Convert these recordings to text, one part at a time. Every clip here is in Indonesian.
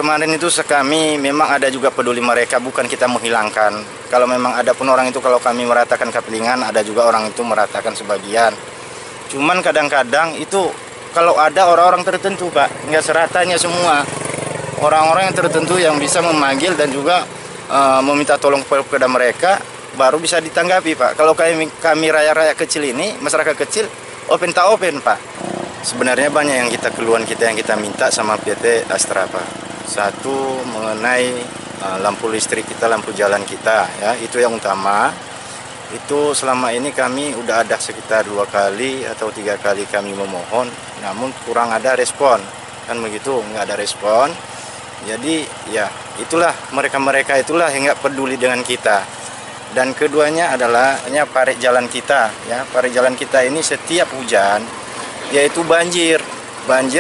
kemarin itu kami memang ada juga peduli mereka, bukan kita menghilangkan. Kalau memang ada pun orang itu, kalau kami meratakan Kapilingan, ada juga orang itu meratakan sebagian. Cuman kadang-kadang itu kalau ada orang-orang tertentu Pak, nggak seratanya semua. Orang-orang yang tertentu yang bisa memanggil dan juga meminta tolong kepada mereka, baru bisa ditanggapi Pak. Kalau kami rakyat kecil ini, masyarakat kecil, open tak open Pak. Sebenarnya banyak yang keluhan kita yang kita minta sama PT Astra Pak. Satu mengenai lampu listrik kita, lampu jalan kita, ya itu yang utama. Itu selama ini kami udah ada sekitar 2 kali atau 3 kali kami memohon, namun kurang ada respon, kan begitu, nggak ada respon. Jadi ya itulah mereka itulah yang nggak peduli dengan kita. Dan keduanya adalah parit jalan kita, ya parit jalan kita ini setiap hujan yaitu banjir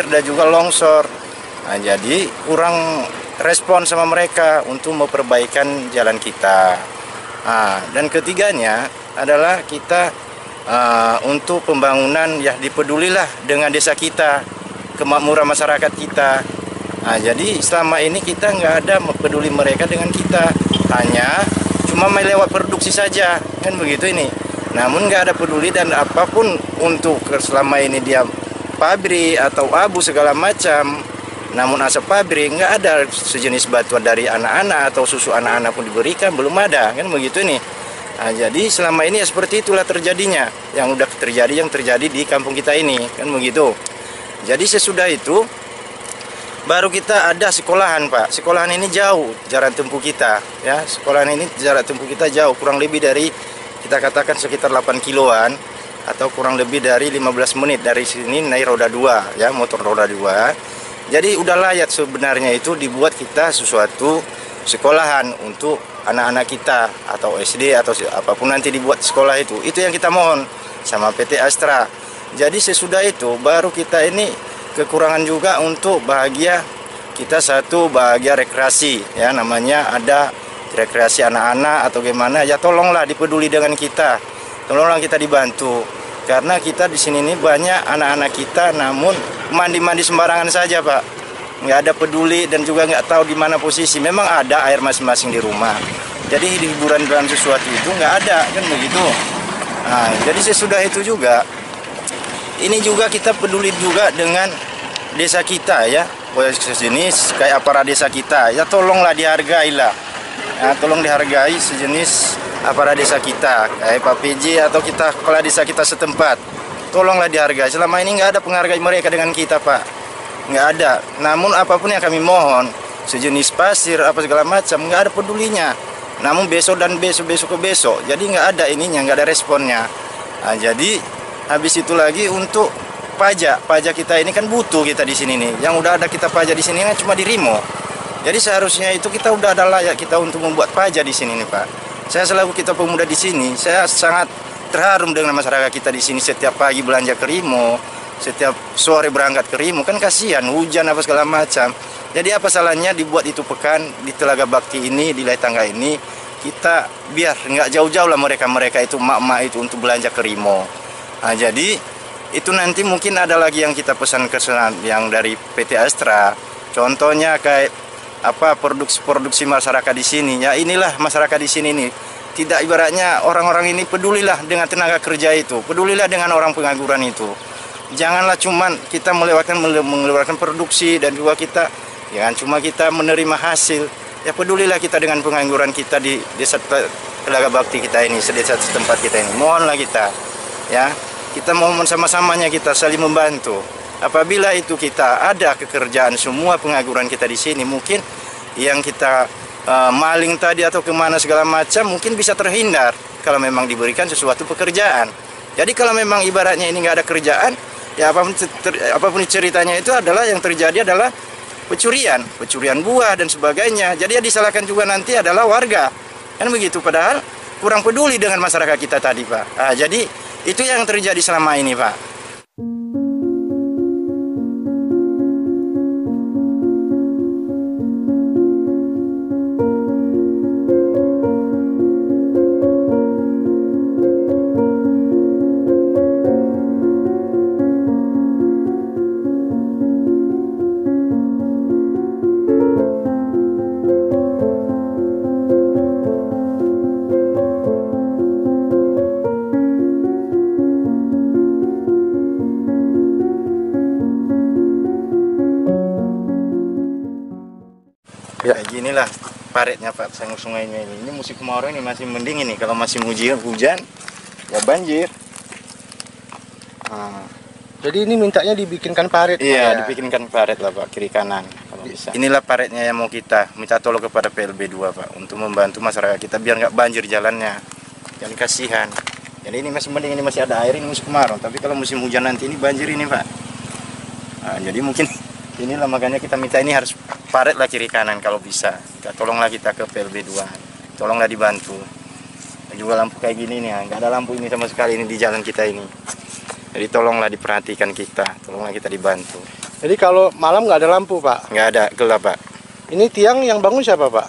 dan juga longsor. Nah, jadi kurang respon sama mereka untuk memperbaikan jalan kita. Nah, dan ketiganya adalah kita untuk pembangunan ya dipedulilah dengan desa kita, kemakmuran masyarakat kita. Nah, jadi selama ini kita nggak ada peduli mereka dengan kita, hanya cuma lewat produksi saja, kan begitu ini. Namun nggak ada peduli dan apapun untuk selama ini dia pabrik atau abu segala macam. Namun asap pabrik nggak ada sejenis bantuan dari anak-anak atau susu anak-anak pun diberikan, belum ada, kan begitu nih. Nah, jadi selama ini ya seperti itulah terjadinya, yang terjadi di kampung kita ini, kan begitu. Jadi sesudah itu baru kita ada sekolahan Pak. Sekolahan ini jauh jarak tempuh kita, ya. Sekolahan ini jarak tempuh kita jauh, kurang lebih dari kita katakan sekitar 8 kiloan atau kurang lebih dari 15 menit dari sini naik roda 2, ya, motor roda 2. Jadi udah layak sebenarnya itu dibuat kita sesuatu sekolahan untuk anak-anak kita atau SD atau apapun nanti dibuat sekolah itu. Itu yang kita mohon sama PT Astra. Jadi sesudah itu baru kita ini kekurangan juga untuk bahagia kita satu bahagia rekreasi, ya namanya ada rekreasi anak-anak atau gimana, ya tolonglah dipeduli dengan kita. Tolonglah kita dibantu. Karena kita di sini nih banyak anak-anak kita namun mandi-mandi sembarangan saja Pak. Nggak ada peduli dan juga nggak tahu di mana posisi. Memang ada air masing-masing di rumah. Jadi hiburan dalam sesuatu itu nggak ada, kan begitu. Nah, jadi sesudah itu juga, ini juga kita peduli juga dengan desa kita ya. Sejenis kayak aparat desa kita, ya tolonglah dihargailah. Ya, tolong dihargai sejenis aparat desa kita, kayak Pak PJ atau kita kepala desa kita setempat. Tolonglah dihargai. Selama ini nggak ada penghargaan mereka dengan kita Pak, nggak ada. Namun apapun yang kami mohon, sejenis pasir apa segala macam, nggak ada pedulinya. Namun besok dan besok ke besok, jadi nggak ada ininya, nggak ada responnya. Nah, jadi habis itu lagi untuk pajak kita ini kan butuh kita di sini nih. Yang udah ada kita pajak di sini kan cuma di Rimo. Jadi seharusnya itu kita udah ada layak kita untuk membuat pajak di sini nih Pak. Saya selaku kita pemuda di sini, saya sangat terharum dengan masyarakat kita di sini. Setiap pagi belanja ke Rimo, setiap sore berangkat ke Rimo, kan kasihan hujan apa segala macam. Jadi apa salahnya dibuat itu pekan di Telaga Bakti ini, di Lai Tangga ini, kita biar nggak jauh-jauh lah mereka itu mak-mak itu untuk belanja ke Rimo. Nah, jadi itu nanti mungkin ada lagi yang kita pesan ke yang dari PT Astra. Contohnya kayak apa produksi masyarakat di sini, ya inilah masyarakat di sini nih. Tidak ibaratnya orang-orang ini pedulilah dengan tenaga kerja itu, pedulilah dengan orang pengangguran itu. Janganlah cuman kita mengeluarkan produksi dan juga kita jangan cuma kita menerima hasil. Ya pedulilah kita dengan pengangguran kita di desa Telaga Bakti kita ini, desa setempat kita ini. Mohonlah kita, ya kita mohon sama-samanya kita saling membantu. Apabila itu kita ada pekerjaan semua pengangguran kita di sini, mungkin yang kita maling tadi atau kemana segala macam mungkin bisa terhindar kalau memang diberikan sesuatu pekerjaan. Jadi kalau memang ibaratnya ini nggak ada kerjaan, ya apapun ceritanya itu adalah yang terjadi adalah pencurian buah dan sebagainya. Jadi ya disalahkan juga nanti adalah warga, kan begitu. Padahal kurang peduli dengan masyarakat kita tadi Pak. Nah, jadi itu yang terjadi selama ini Pak. Ya. Kayak gini lah paretnya Pak, sungainya ini. Ini musim kemarau ini masih mending ini. Kalau masih hujan, ya banjir. Jadi ini mintanya dibikinkan parit. Iya, Pak, ya? dibikinkan paret lah Pak, kiri kanan kalau bisa. Inilah paretnya yang mau kita minta tolong kepada PLB 2 Pak, untuk membantu masyarakat kita biar nggak banjir jalannya. Jangan kasihan. Jadi ini masih mending, ini masih ada air, ini musim kemarau. Tapi kalau musim hujan nanti ini banjir ini Pak. Nah, jadi mungkin inilah makanya kita minta ini harus paret lah kiri kanan kalau bisa. Tolonglah kita ke PLB 2, tolonglah dibantu. Dan juga lampu kayak gini nih, nggak ada lampu ini sama sekali ini di jalan kita ini. Jadi tolonglah diperhatikan kita, tolonglah kita dibantu. Jadi kalau malam nggak ada lampu Pak? Nggak ada, gelap Pak. Ini tiang yang bangun siapa Pak?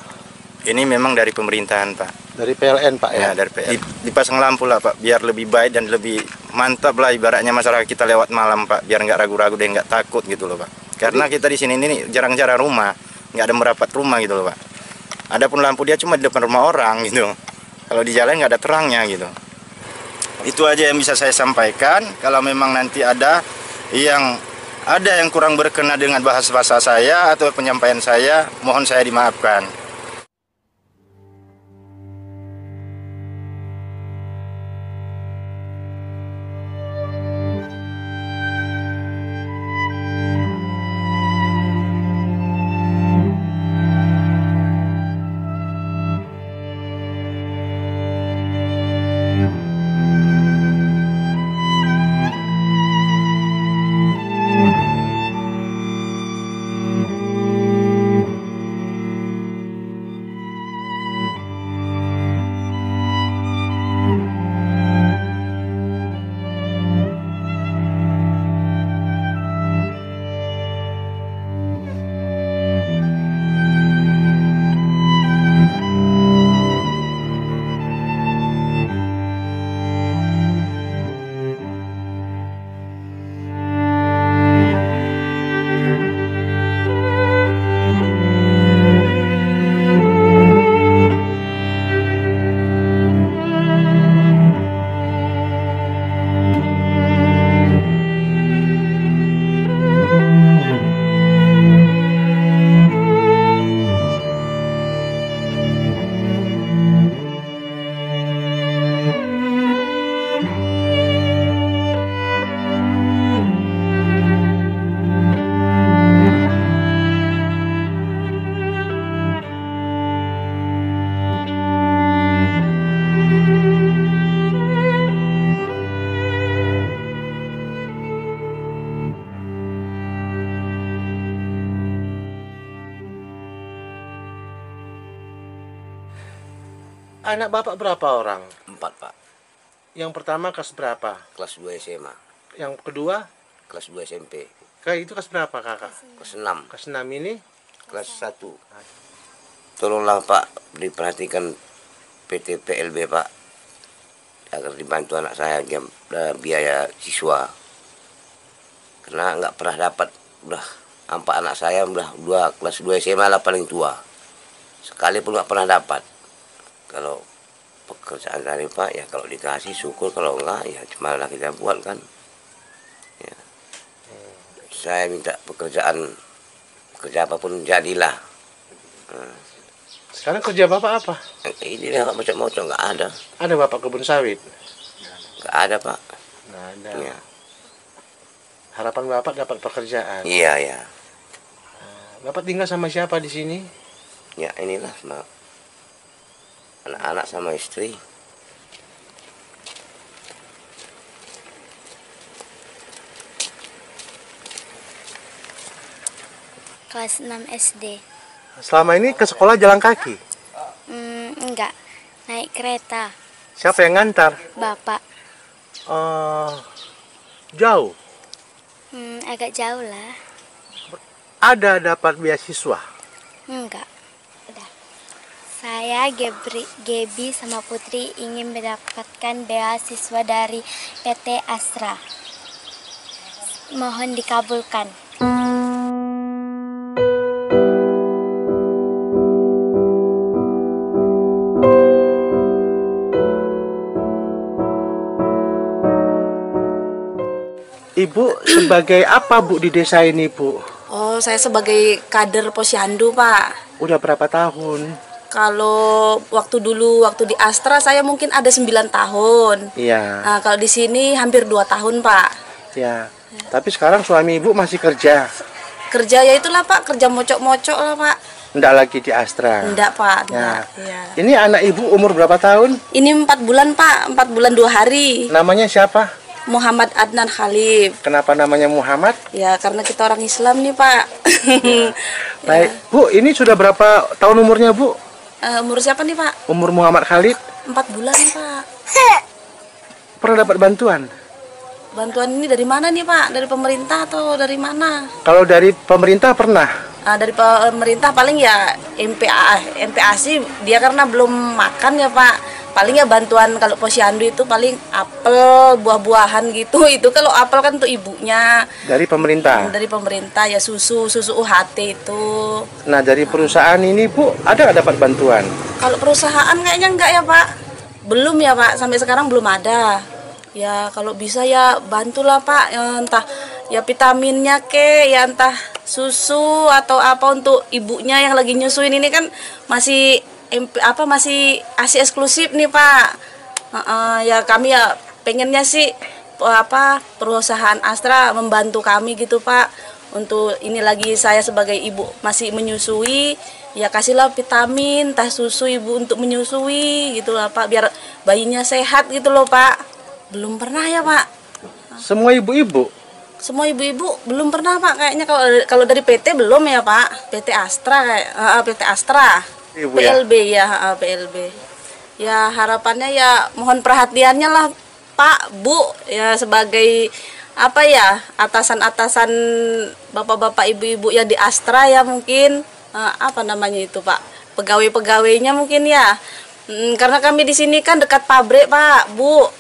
Ini memang dari pemerintahan Pak. Dari PLN Pak ya? Ya, dari PLN. Dipasang lampu lah Pak, biar lebih baik dan lebih mantap lah ibaratnya masyarakat kita lewat malam Pak. Biar nggak ragu-ragu dan nggak takut gitu loh Pak. Karena kita di sini ini jarang-jarang rumah, nggak ada merapat rumah gitu loh Pak. Adapun lampu dia cuma di depan rumah orang gitu. Kalau di jalan nggak ada terangnya gitu. Itu aja yang bisa saya sampaikan. Kalau memang nanti ada yang kurang berkenan dengan bahasa saya atau penyampaian saya, mohon saya dimaafkan. Anak Bapak berapa orang? 4 Pak, Yang pertama kelas berapa? kelas 2 SMA, Yang kedua? kelas 2 SMP, Kayak itu kelas berapa kakak? kelas 6, Kelas 6 ini? kelas 1. Tolonglah Pak, diperhatikan PT PLB Pak, agar dibantu anak saya biaya siswa. Karena nggak pernah dapat, udah 4 anak saya udah kelas 2 SMA lah paling tua. Sekali pun nggak pernah dapat. Kalau pekerjaan dari Pak ya kalau dikasih syukur, kalau enggak ya cuma lah kita buat kan. Ya. Saya minta kerja apapun jadilah. Sekarang kerja Bapak apa? Ini nggak macam-macam, nggak ada. Ada Bapak kebun sawit? Nggak ada Pak. Nggak ada. Ya. Harapan Bapak dapat pekerjaan? Iya ya. Bapak tinggal sama siapa di sini? Ya inilah sama anak-anak sama istri. Kelas 6 SD. Selama ini ke sekolah jalan kaki? Enggak, naik kereta. Siapa yang ngantar? Bapak. Jauh? Agak jauh lah. Ada dapat beasiswa? Enggak. Udah. Saya Gebi sama Putri ingin mendapatkan beasiswa dari PT Astra. Mohon dikabulkan. Ibu sebagai apa Bu di desa ini Bu? Oh, saya sebagai kader Posyandu, Pak. Udah berapa tahun? Kalau waktu di Astra saya mungkin ada 9 tahun. Iya. Nah, kalau di sini hampir 2 tahun, Pak. Ya. Tapi sekarang suami ibu masih kerja. Kerja ya itulah, Pak, kerja mocok-mocok lah, Pak. Nggak lagi di Astra. Enggak, Pak. Ya. Enggak. Iya. Ini anak ibu umur berapa tahun? Ini 4 bulan, Pak. 4 bulan 2 hari. Namanya siapa? Muhammad Adnan Khalif. Kenapa namanya Muhammad? Ya, karena kita orang Islam nih, Pak. Baik, Bu, ini sudah berapa tahun umurnya, Bu? Umur siapa nih, Pak? Umur Muhammad Khalid? 4 bulan, Pak. Pernah dapat bantuan? Bantuan ini dari mana nih, Pak? Dari pemerintah atau dari mana? Kalau dari pemerintah pernah? Dari pemerintah paling ya MPA sih dia karena belum makan ya, Pak. Paling ya bantuan kalau posyandu itu paling apel, buah-buahan gitu. Itu kalau apel kan untuk ibunya. Dari pemerintah? Dari pemerintah ya susu UHT itu. Nah, dari perusahaan ini, Bu, ada nggak dapat bantuan? Kalau perusahaan kayaknya enggak ya, Pak. Belum ya, Pak. Sampai sekarang belum ada. Ya kalau bisa ya bantulah, Pak. Ya, entah ya vitaminnya ya entah susu atau apa untuk ibunya yang lagi nyusuin ini kan masih masih ASI eksklusif nih, Pak. Ya kami ya pengennya sih perusahaan Astra membantu kami gitu, Pak. Untuk ini lagi saya sebagai ibu masih menyusui, ya kasihlah vitamin, entah susu ibu untuk menyusui gitu lah, Pak, biar bayinya sehat gitu loh, Pak. Belum pernah ya, Pak. Semua ibu-ibu? Semua ibu-ibu belum pernah, Pak. Kayaknya kalau dari PT belum ya, Pak. PT Astra PT Astra. Ibu, ya? PLB ya, PLB. Ya harapannya ya mohon perhatiannya lah, Pak, Bu, ya sebagai atasan-atasan bapak-bapak ibu-ibu yang di Astra ya mungkin namanya itu, Pak, pegawai-pegawainya mungkin ya. Karena kami di sini kan dekat pabrik, Pak, Bu.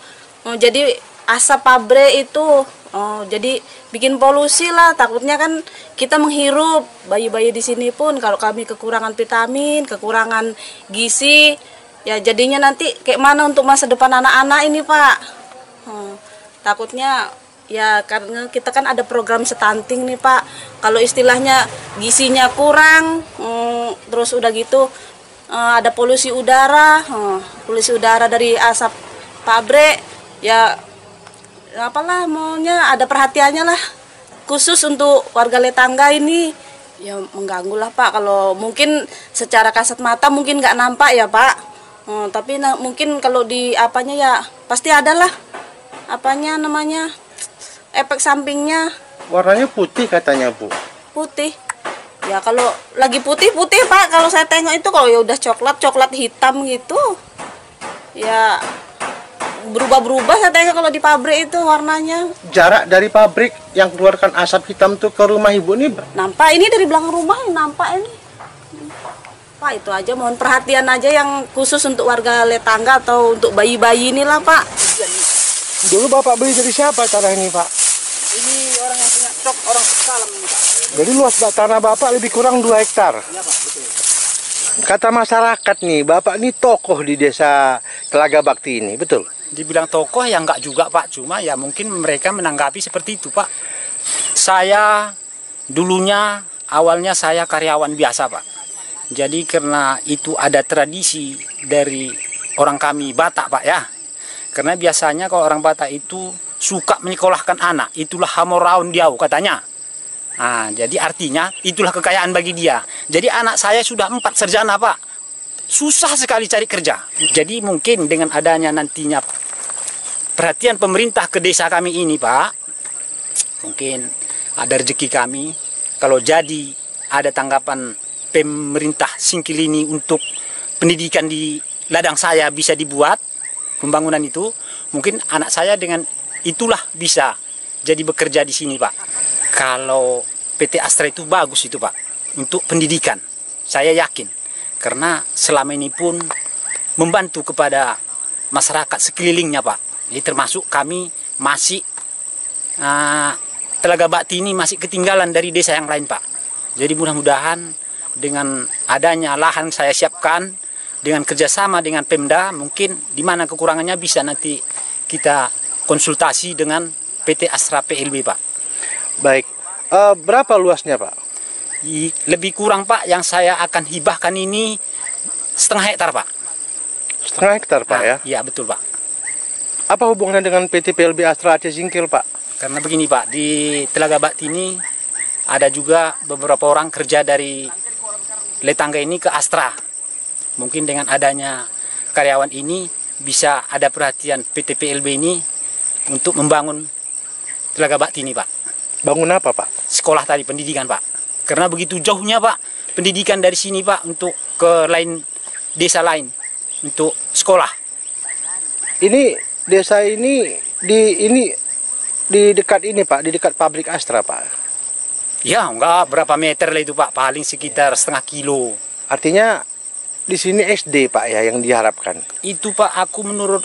Jadi asap pabrik itu jadi bikin polusi lah, takutnya kan kita menghirup bayi-bayi di sini pun kalau kami kekurangan vitamin, kekurangan gizi, ya jadinya nanti kayak mana untuk masa depan anak-anak ini, Pak. Takutnya ya karena kita kan ada program stunting nih, Pak. Kalau istilahnya gizinya kurang, terus udah gitu ada polusi udara dari asap pabrik, ya apalah maunya ada perhatiannya lah khusus untuk warga letangga ini. Ya mengganggu lah, Pak. Kalau mungkin secara kasat mata mungkin nggak nampak ya, Pak. Tapi mungkin kalau di apanya ya pasti ada lah efek sampingnya. Warnanya putih katanya, Bu. Putih. Ya kalau lagi putih, Pak. Kalau saya tengok itu kalau ya udah coklat hitam gitu. Ya berubah-berubah saya tengok kalau di pabrik itu warnanya. Jarak dari pabrik yang keluarkan asap hitam tuh ke rumah ibu ini nampak, ini dari belakang rumah nampak ini. Pak, itu aja mohon perhatian aja yang khusus untuk warga letangga atau untuk bayi-bayi inilah, Pak. Dulu Bapak beli dari siapa tanah ini, Pak? Ini orang yang punya orang Salam ini, Pak. Jadi luas tanah Bapak lebih kurang 2 hektar. Ya, Pak, betul. Kata masyarakat nih, Bapak ini tokoh di desa Telaga Bakti ini, betul? Dibilang tokoh ya enggak juga, Pak, cuma ya mungkin mereka menanggapi seperti itu, Pak. Saya dulunya awalnya saya karyawan biasa, Pak. Jadi karena itu ada tradisi dari orang kami Batak, Pak, ya. Karena biasanya kalau orang Batak itu suka menyekolahkan anak, itulah hamoraun diau katanya. Nah, jadi artinya itulah kekayaan bagi dia. Jadi anak saya sudah 4 sarjana, Pak. Susah sekali cari kerja. Jadi mungkin dengan adanya nantinya perhatian pemerintah ke desa kami ini, Pak, mungkin ada rezeki kami. Kalau jadi ada tanggapan pemerintah Singkilini untuk pendidikan di ladang saya bisa dibuat, pembangunan itu, mungkin anak saya dengan itulah bisa jadi bekerja di sini, Pak. Kalau PT Astra itu bagus itu, Pak, untuk pendidikan. Saya yakin. Karena selama ini pun membantu kepada masyarakat sekelilingnya, Pak. Jadi termasuk kami masih Telaga Bakti ini masih ketinggalan dari desa yang lain, Pak. Jadi mudah-mudahan dengan adanya lahan saya siapkan, dengan kerjasama dengan Pemda, mungkin di mana kekurangannya bisa nanti kita konsultasi dengan PT Astra PLB, Pak. Baik, berapa luasnya, Pak? Lebih kurang Pak, yang saya akan hibahkan ini setengah hektar Pak. Setengah hektar Pak ya? Iya betul Pak. Apa hubungannya dengan PT PLB Astra Aceh Singkil Pak? Karena begini Pak, di Telaga Bakti ini ada juga beberapa orang kerja dari Letangga ini ke Astra. Mungkin dengan adanya karyawan ini bisa ada perhatian PT PLB ini untuk membangun Telaga Bakti ini Pak. Bangun apa Pak? Sekolah tadi, pendidikan Pak. Karena begitu jauhnya Pak pendidikan dari sini Pak untuk ke lain desa lain untuk sekolah. Ini desa ini di dekat ini Pak, di dekat pabrik Astra Pak. Ya enggak berapa meter lah itu Pak, paling sekitar setengah kilo. Artinya di sini SD Pak ya yang diharapkan. Itu Pak, aku menurut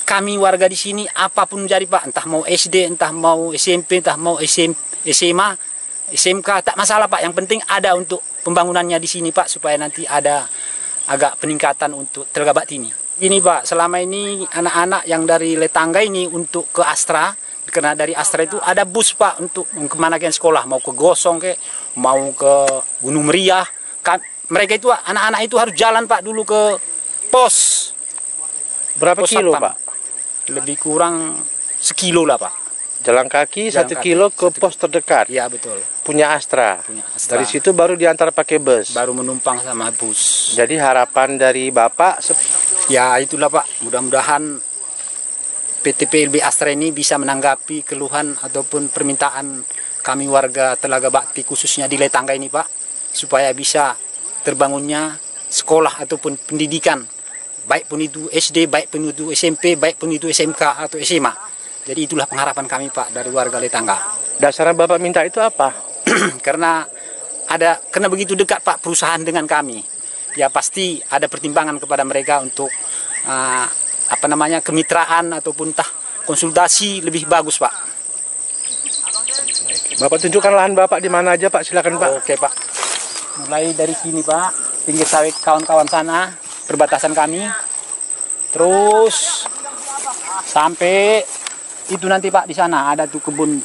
kami warga di sini apapun jadi Pak, entah mau SD, entah mau SMP, entah mau SMA, SMK, tak masalah Pak. Yang penting ada untuk pembangunannya di sini Pak, supaya nanti ada agak peningkatan untuk Telaga Bakti ini. Ini Pak, selama ini anak-anak yang dari Letangga ini untuk ke Astra, karena dari Astra itu ada bus Pak untuk kemana ke sekolah, mau ke Gosong ke, mau ke Gunung Meriah. Mereka itu anak-anak itu harus jalan Pak dulu ke pos. Berapa pos kilo satpam. Pak? Lebih kurang sekilo lah Pak. Jalan kaki Jalan 1 kaki, kilo ke 1 pos terdekat. Iya betul. Punya Astra. Punya Astra. Dari situ baru diantar pakai bus. Baru menumpang sama bus. Jadi harapan dari Bapak Ya itulah Pak, mudah-mudahan PT PLB Astra ini bisa menanggapi keluhan ataupun permintaan kami warga Telaga Bakti khususnya di Letangga ini Pak, supaya bisa terbangunnya sekolah ataupun pendidikan, baik pun itu SD, baik pun itu SMP, baik pun itu SMK atau SMA. Jadi itulah pengharapan kami Pak dari warga Letangga. dasarnya Bapak minta itu apa? Karena begitu dekat Pak perusahaan dengan kami, ya pasti ada pertimbangan kepada mereka untuk kemitraan ataupun konsultasi lebih bagus Pak. Bapak tunjukkan lahan Bapak di mana aja Pak, silakan Pak. Oke Pak. Mulai dari sini Pak, pinggir sawit kawan-kawan sana, perbatasan kami. Terus sampai itu nanti Pak di sana ada tuh kebun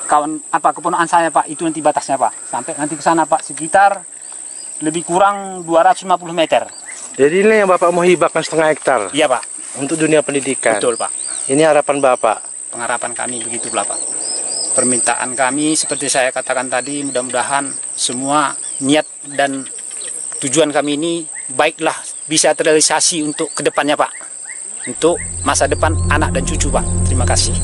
keponakan saya Pak, itu nanti batasnya Pak. Sampai nanti ke sana Pak sekitar lebih kurang 250 meter. Jadi ini yang Bapak mau hibahkan setengah hektar Iya Pak. untuk dunia pendidikan. Betul Pak. Ini harapan Bapak. Pengharapan kami begitulah Pak. Permintaan kami seperti saya katakan tadi, mudah-mudahan semua niat dan tujuan kami ini baiklah bisa terrealisasi untuk kedepannya Pak. Untuk masa depan anak dan cucu Pak. Terima kasih.